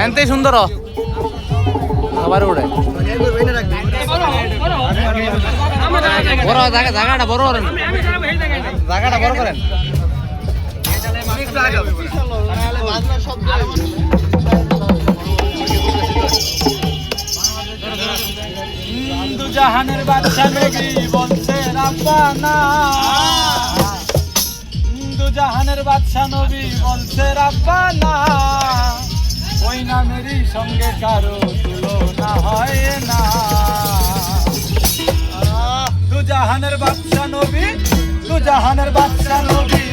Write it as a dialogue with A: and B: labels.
A: এনতে সুন্দর সবার উড়ে বড় জায়গাটা বড় করেন, জায়গাটা বড় করেন।
B: জাহানের বাদশা নবী বলছে রাব্বানা, জাহানের বাদশা নবী বলছে রাব্বানা, ওই নামেরই সঙ্গে কারো তুলনা হয় না। জাহানের বাদশা নবী, জাহানের বাদশা নবী